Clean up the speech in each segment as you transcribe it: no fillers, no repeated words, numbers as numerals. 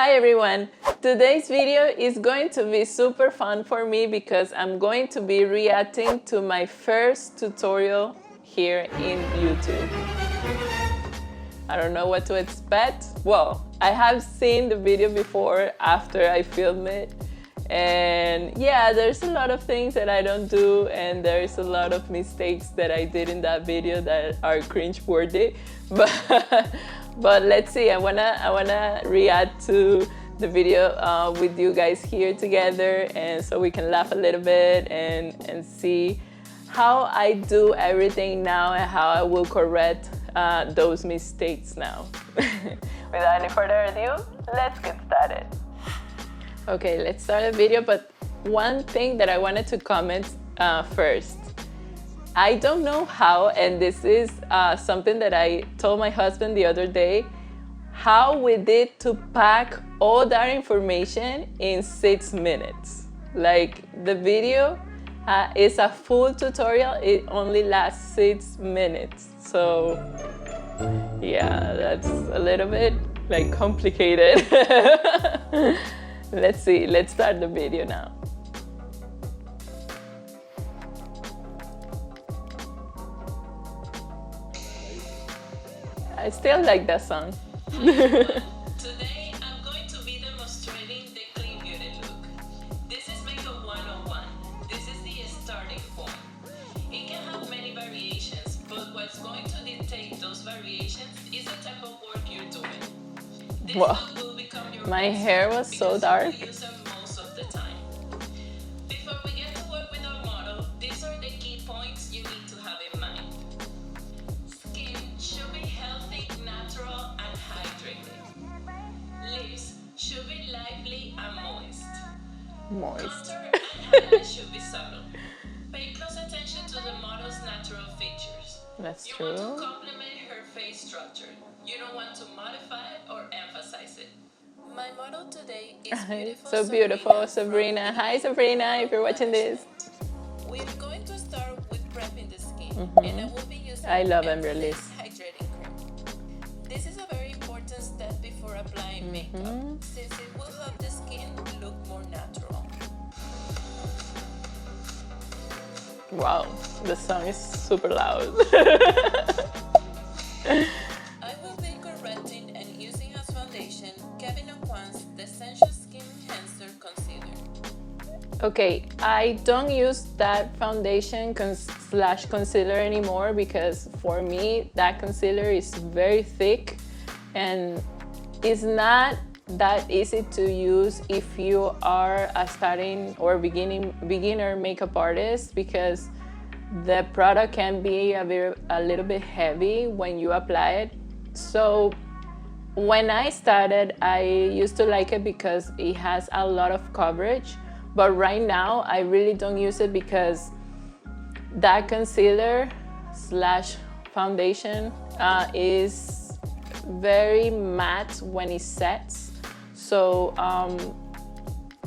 Hi everyone! Today's video is going to be super fun for me because I'm going to be reacting to my first tutorial here in YouTube. I don't know what to expect. Well, I have seen the video before after I filmed it, and yeah, there's a lot of things that I don't do, and there's a lot of mistakes that I did in that video that are cringe-worthy, but let's see. I wanna react to the video with you guys here together, and so we can laugh a little bit and see how I do everything now and how I will correct those mistakes now. Without any further ado, let's get started. Okay, let's start the video, but one thing that I wanted to comment first. I don't know how, and this is something that I told my husband the other day, how we did to pack all that information in 6 minutes. Like, the video is a full tutorial, it only lasts 6 minutes. So yeah, that's a little bit like complicated. Let's see, let's start the video now. I still like that song. Today I'm going to be demonstrating the clean beauty look. This is Makeup 101. This is the starting point. It can have many variations, but what's going to dictate those variations is the type of work you're doing. This look will become your my hair was so dark. You use them most of the time. Before we get to work with our model, these are the key points you need to have in mind. Skin should be healthy, natural, and hydrated. Lips should be lively and moist. Contour and highlight should be subtle. Pay close attention to the model's natural features. That's you true. want to complement her face structure. You don't want to modify it or emphasize it. My model today is beautiful. So beautiful, Sabrina. Hi, Sabrina, if you're watching this. We're going to start with prepping the skin, and I will be using I love Embryolisse. hydrating cream. This is a very important step before applying makeup, since it will help the skin look more natural. Wow, the song is super loud. I will be correcting and using as foundation Kevin O'Quan's The Essential Skin Enhancer Concealer. Okay, I don't use that foundation slash concealer anymore because for me that concealer is very thick and it's not that easy to use if you are a starting or beginner makeup artist, because the product can be a little bit heavy when you apply it. So when I started, I used to like it because it has a lot of coverage, but right now I really don't use it because that concealer slash foundation is very matte when it sets, so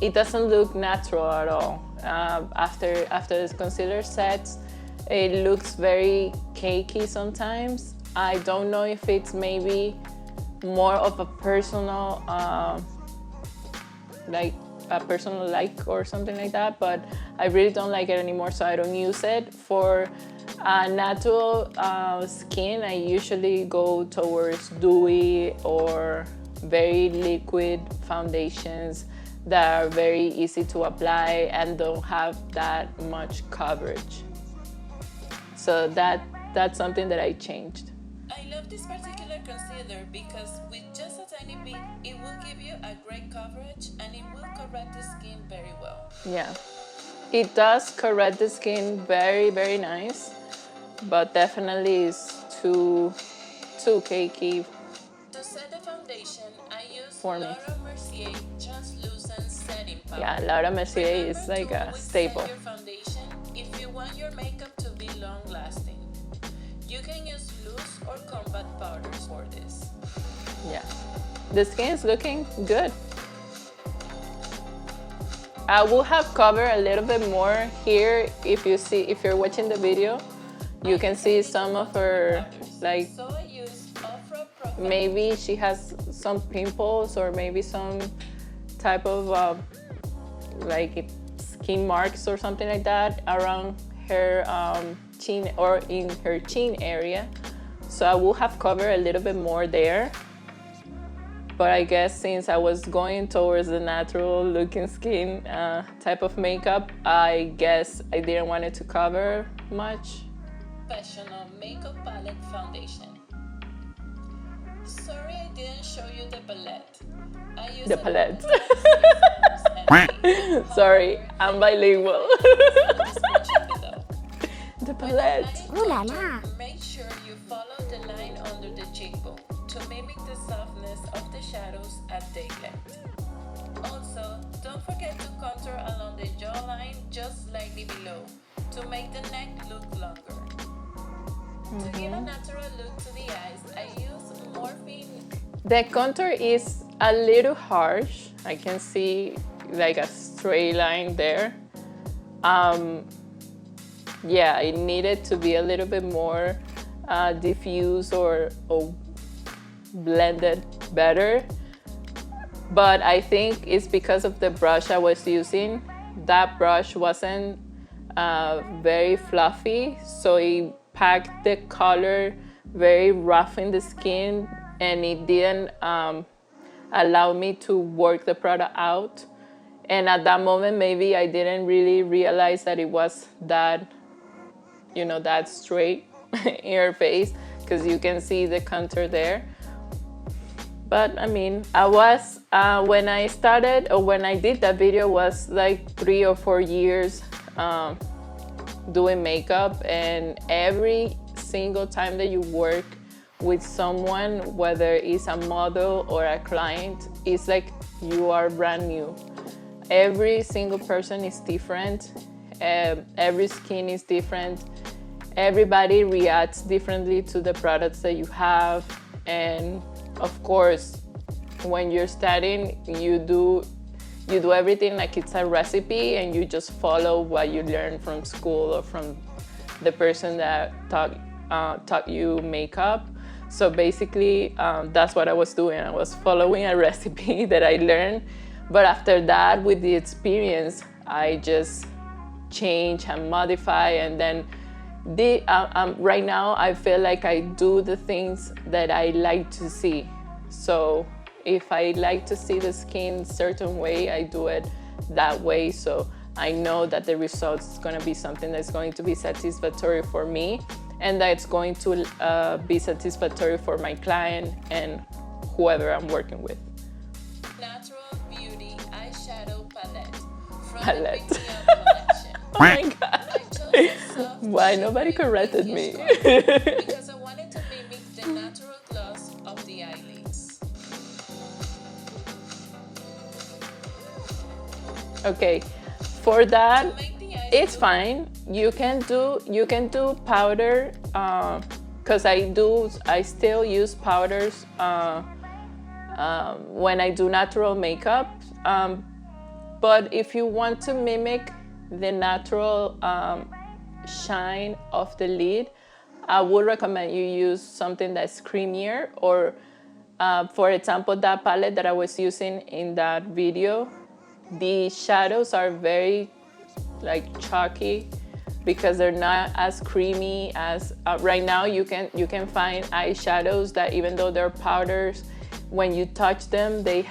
it doesn't look natural at all. After the concealer sets, it looks very cakey sometimes. I don't know if it's maybe more of a personal like or something like that, but I really don't like it anymore, so I don't use it. For natural skin, I usually go towards dewy or very liquid foundations that are very easy to apply and don't have that much coverage. So that's something that I changed. I love this particular concealer because with just a tiny bit, it will give you a great coverage and it will correct the skin very well. Yeah, it does correct the skin very, very nice, but definitely is too cakey. To set the foundation, I use For me. Laura Mercier translucent setting powder. Yeah, Laura Mercier is like a staple. Your foundation if you want your makeup to be long-lasting. You can use loose or compact powders for this. Yeah, the skin is looking good. I will have covered a little bit more here. If you're watching the video, you can see some of her, like, So I use maybe she has some pimples or maybe some type of like skin marks or something like that around her chin or in her chin area. So I will have covered a little bit more there. But I guess since I was going towards the natural looking skin type of makeup, I guess I didn't want it to cover much. Professional makeup palette foundation. Sorry I didn't show you the palette. I use The palette. and Sorry, I'm bilingual. description below. The palette. Ooh la la. Make sure you follow the line under the cheekbone to mimic the softness of the shadows at daylight. Also, don't forget to contour along the jawline just slightly below to make the neck look longer. To give a natural look to the eyes, I use Morphine. The contour is a little harsh. I can see like a straight line there. Yeah, it needed to be a little bit more diffuse or blended better. But I think it's because of the brush I was using. That brush wasn't very fluffy, so it packed the color very rough in the skin, and it didn't allow me to work the product out. And at that moment, maybe I didn't really realize that it was that, you know, that straight in your face, because you can see the contour there. But I mean, I was, when I started, or when I did that video, was like 3 or 4 years doing makeup, and every single time that you work with someone, whether it's a model or a client, it's like you are brand new. Every single person is different, every skin is different, everybody reacts differently to the products that you have, and of course, when you're studying, you do everything like it's a recipe, and you just follow what you learned from school or from the person that taught you makeup. So basically, that's what I was doing. I was following a recipe that I learned. But after that, with the experience, I just change and modify. And then right now, I feel like I do the things that I like to see. So if I like to see the skin a certain way, I do it that way. So I know that the result is going to be something that's going to be satisfactory for me, and that it's going to be satisfactory for my client and whoever I'm working with. Natural Beauty Eyeshadow Palette from Palette. the BINGE-WATCH collection. Oh my I God. chose a soft, Why nobody shimmery corrected pinkish me? color because I wanted to mimic the natural gloss of the eyelids. Okay, for that, To make the eyes it's look fine. You can do powder, because I still use powders when I do natural makeup. But if you want to mimic the natural shine of the lid, I would recommend you use something that's creamier, or for example, that palette that I was using in that video, the shadows are very like chalky because they're not as creamy as right now. You can find eyeshadows that, even though they're powders, when you touch them, they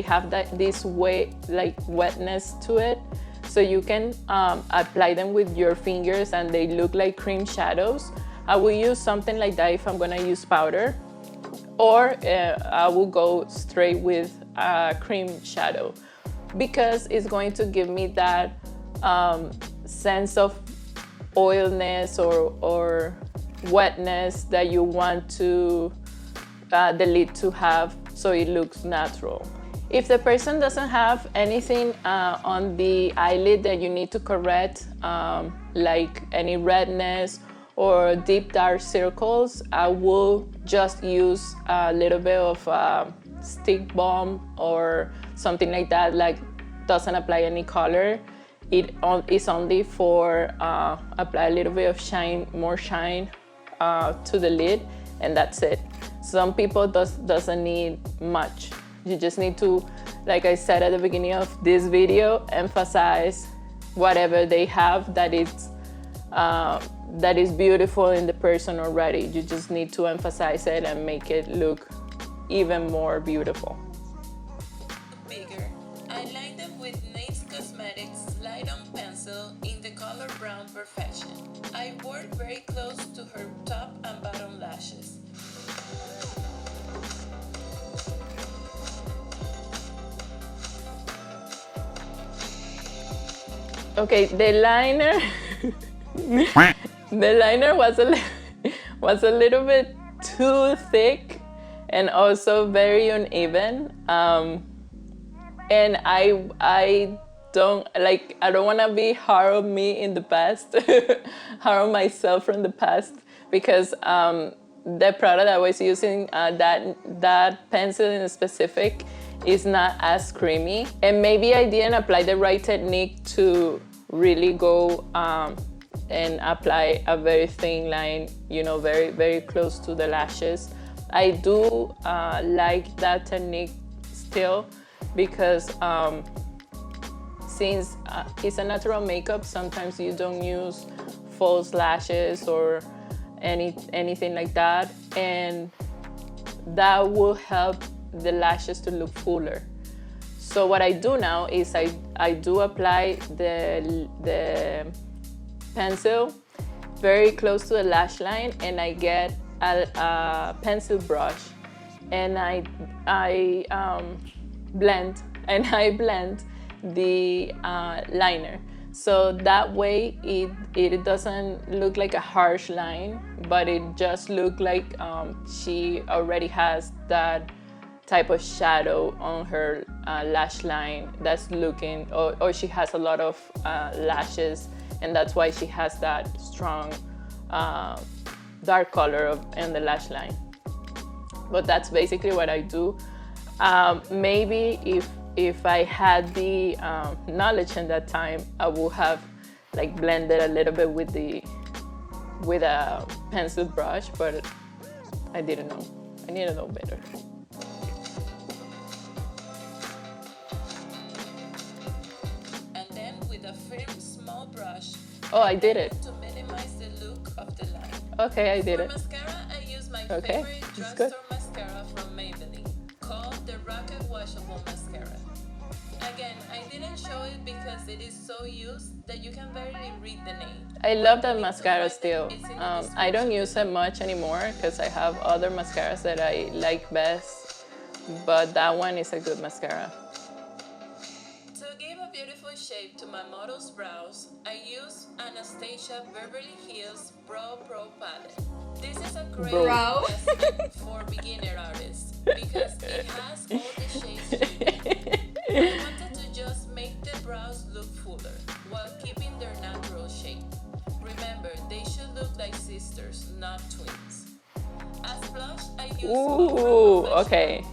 have this way, like wetness to it. So you can apply them with your fingers and they look like cream shadows. I will use something like that if I'm gonna use powder, or I will go straight with a cream shadow, because it's going to give me that sense of oilness or wetness that you want the lid to have, so it looks natural. If the person doesn't have anything on the eyelid that you need to correct, like any redness or deep dark circles, I will just use a little bit of stick balm or something like that, like doesn't apply any color. It is only for apply a little bit of shine, more shine to the lid, and that's it. Some people doesn't need much. You just need to, like I said at the beginning of this video, emphasize whatever they have that is beautiful in the person already. You just need to emphasize it and make it look even more beautiful. Bigger. I line them with NYX Cosmetics Slide On Pencil in the color Brown Perfection. I work very close to her top and bottom lashes. Okay, the liner the liner was a little bit too thick and also very uneven. And I don't want to be hard on me in the past, hard on myself from the past, because the product I was using, that pencil in specific, is not as creamy. And maybe I didn't apply the right technique to really go and apply a very thin line, you know, very, very close to the lashes. I do like that technique still, because since it's a natural makeup, sometimes you don't use false lashes or anything like that, and that will help the lashes to look fuller. So what I do now is I do apply the pencil very close to the lash line, and I get a pencil brush, and I blend the liner. So that way it doesn't look like a harsh line, but it just looks like she already has that type of shadow on her lash line that's looking, or she has a lot of lashes, and that's why she has that strong dark color in the lash line. But that's basically what I do. Maybe if I had the knowledge in that time, I would have like blended a little bit with a pencil brush, but I didn't know. I need to know better. And then with a firm small brush, Oh, I did it. to minimize the look of the line. Okay, I did For it. mascara, I use my Okay, favorite that's drugstore good. mascara from Maybelline, called the Rocket Washable Mascara. Again, I didn't show it because it is so used that you can barely read the name. I love that mascara still. I don't use it much anymore because I have other mascaras that I like best, but that one is a good mascara. To give a beautiful shape to my model's brows, I use Anastasia Beverly Hills Brow Pro Palette. This is a great Brow? investment for beginner artists because it has all the shades you need. I wanted to just make the brows look fuller while keeping their natural shape. Remember, they should look like sisters, not twins. As blush, I use Ooh, okay.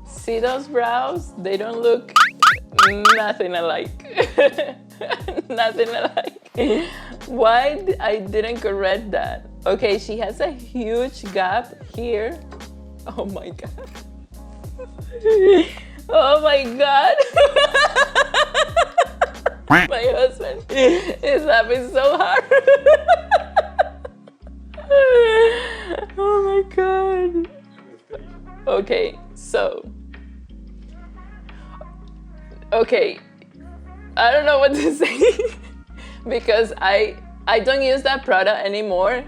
See those brows? They don't look nothing alike. Nothing alike. Why I didn't correct that? Okay, she has a huge gap here. Oh my god. Oh my god. My husband is laughing so hard. Oh my god. Okay, so. Okay, I don't know what to say because I don't use that product anymore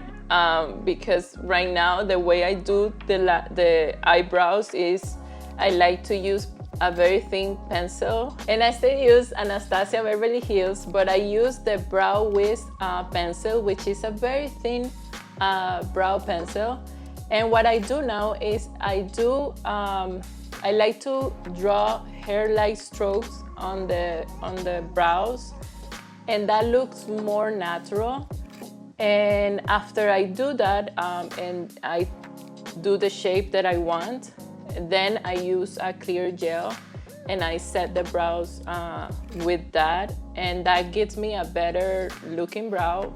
because right now the way I do the eyebrows is I like to use a very thin pencil, and I still use Anastasia Beverly Hills, but I use the Brow Wiz pencil, which is a very thin brow pencil. And what I do now is I like to draw hair-like strokes on the brows, and that looks more natural. And after I do that and I do the shape that I want, then I use a clear gel and I set the brows with that, and that gives me a better looking brow,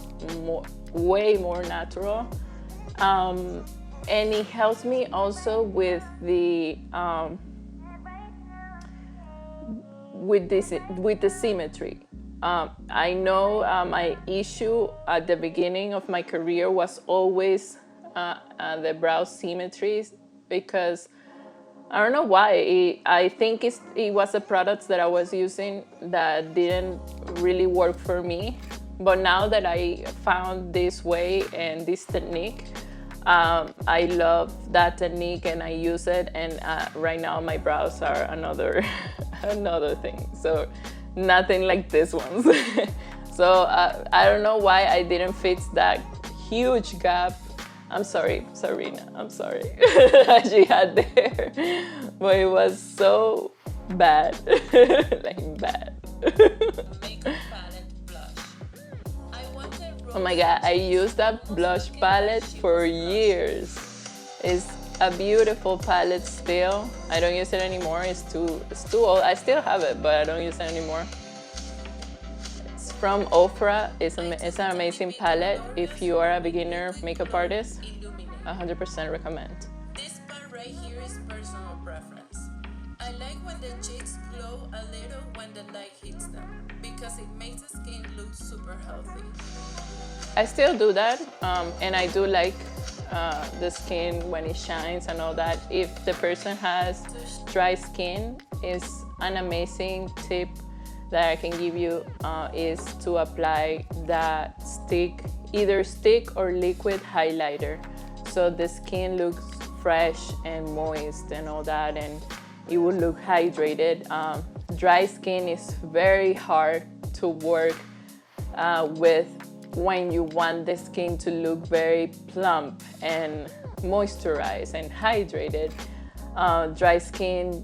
way more natural. and it helps me also with the symmetry. I know my issue at the beginning of my career was always the brow symmetries, because I don't know why. I think it was the products that I was using that didn't really work for me. But now that I found this way and this technique, I love that technique and I use it. And right now my brows are another another thing. So nothing like this ones. So I don't know why I didn't fix that huge gap. I'm sorry, Serena, I'm sorry. She had there, but it was so bad, like bad. Makeup palette blush. I wanted Oh my God, I used that blush palette for years. It's a beautiful palette still. I don't use it anymore, it's too old. I still have it, but I don't use it anymore. It's from Ofra. It's an amazing palette. If you are a beginner makeup artist, 100% recommend. This part right here is personal preference. I like when the cheeks glow a little when the light hits them, because it makes the skin look super healthy. I still do that, and I do like the skin when it shines and all that. If the person has dry skin, is an amazing tip that I can give you is to apply that either stick or liquid highlighter, so the skin looks fresh and moist and all that, and it will look hydrated. Dry skin is very hard to work with when you want the skin to look very plump and moisturized and hydrated. Dry skin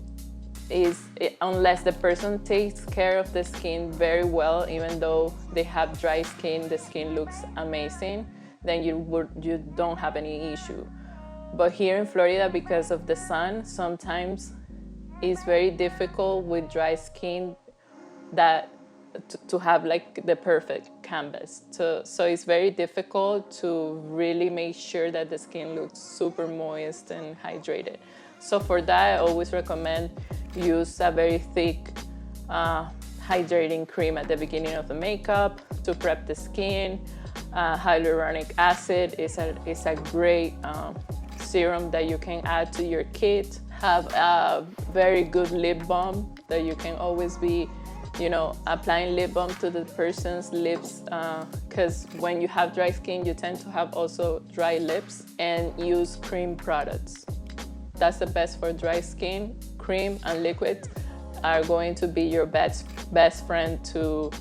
is, unless the person takes care of the skin very well, even though they have dry skin, the skin looks amazing, then you don't have any issue. But here in Florida, because of the sun, sometimes it's very difficult with dry skin to have like the perfect canvas. So it's very difficult to really make sure that the skin looks super moist and hydrated. So for that, I always recommend use a very thick hydrating cream at the beginning of the makeup to prep the skin. Hyaluronic acid is a great serum that you can add to your kit. Have a very good lip balm that you can always be, applying lip balm to the person's lips, because when you have dry skin, you tend to have also dry lips, and use cream products. That's the best for dry skin. Cream and liquid are going to be your best friend to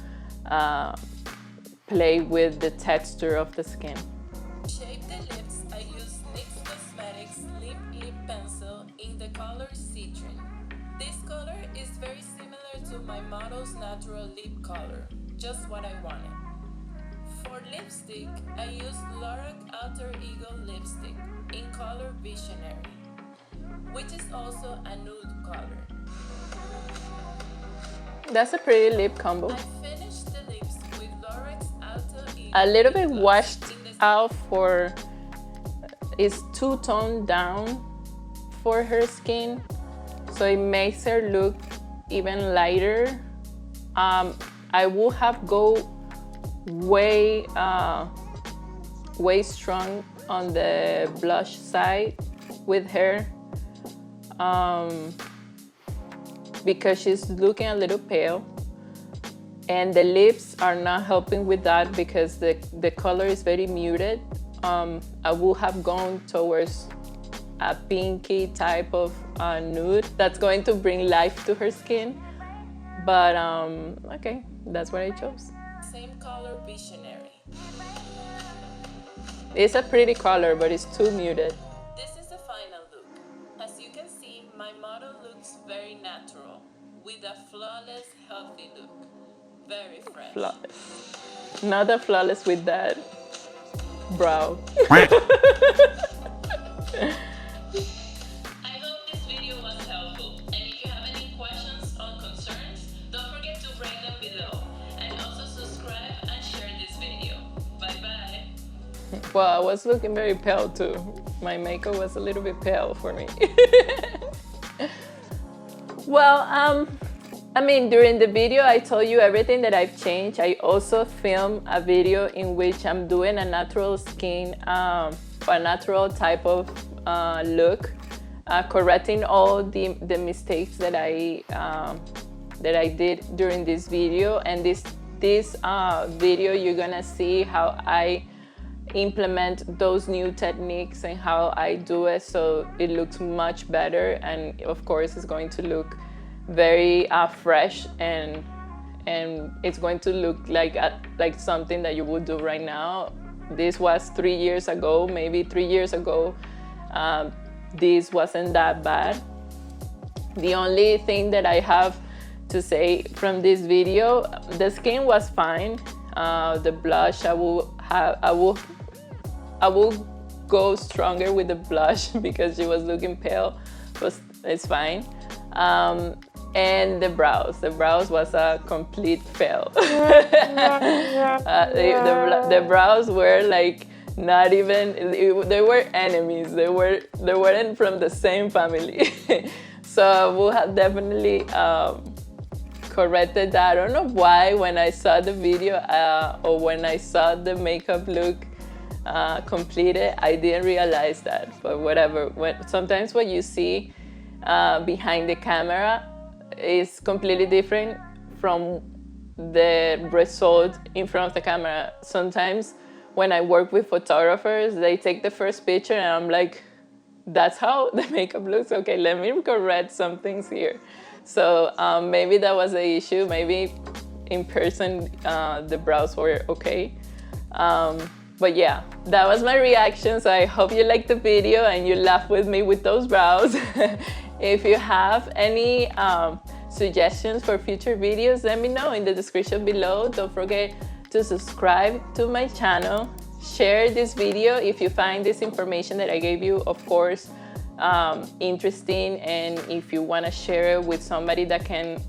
play with the texture of the skin. Shape the lips, I use NYX Cosmetics Lip Pencil in the color Citron. This color is very similar to my model's natural lip color, just what I wanted. For lipstick, I use Lorac Alter Ego lipstick in color Visionary, which is also a nude color. That's a pretty lip combo. I finished the lips with Lorac's Alter Ego. A little bit washed out it's too toned down for her skin, so it makes her look even lighter. I will have go way strong on the blush side with her, because she's looking a little pale, and the lips are not helping with that because the color is very muted. I will have gone towards a pinky type of nude that's going to bring life to her skin, but okay, that's what I chose. Same color Visionary. It's a pretty color, but it's too muted. This is the final look. As you can see, my model looks very natural, with a flawless, healthy look. Very fresh. Flawless. Not a flawless with that brow. I hope this video was helpful, and if you have any questions or concerns, don't forget to write them below, and also subscribe and share this video. Bye bye. Well, I was looking very pale too. my makeup was a little bit pale for me. Well, I mean, during the video, I told you everything that I've changed. I also filmed a video in which I'm doing a natural skin, a natural type of look, correcting all the mistakes that I did during this video. And this video, you're gonna see how I implement those new techniques and how I do it so it looks much better, and of course it's going to look very fresh, and it's going to look like something that you would do right now. This was 3 years ago, maybe 3 years ago. This wasn't that bad. The only thing that I have to say from this video, the skin was fine. The blush, I will go stronger with the blush because she was looking pale, but it's fine. And the brows was a complete fail. The brows were like not even, they were enemies. They weren't from the same family. So we'll have definitely corrected that. I don't know why when I saw the video or when I saw the makeup look completed, I didn't realize that, but whatever. Sometimes what you see behind the camera is completely different from the result in front of the camera. Sometimes when I work with photographers, they take the first picture and I'm like, that's how the makeup looks? Okay, let me correct some things here. So maybe that was the issue. Maybe in person the brows were okay. But yeah, that was my reaction. So I hope you liked the video and you laughed with me with those brows. If you have any suggestions for future videos, let me know in the description below. Don't forget to subscribe to my channel. Share this video if you find this information that I gave you, of course, interesting, and if you want to share it with somebody that can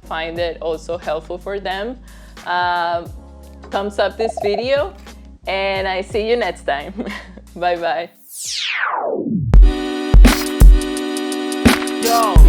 find it also helpful for them. Thumbs up this video, and I see you next time. Bye bye. Yo.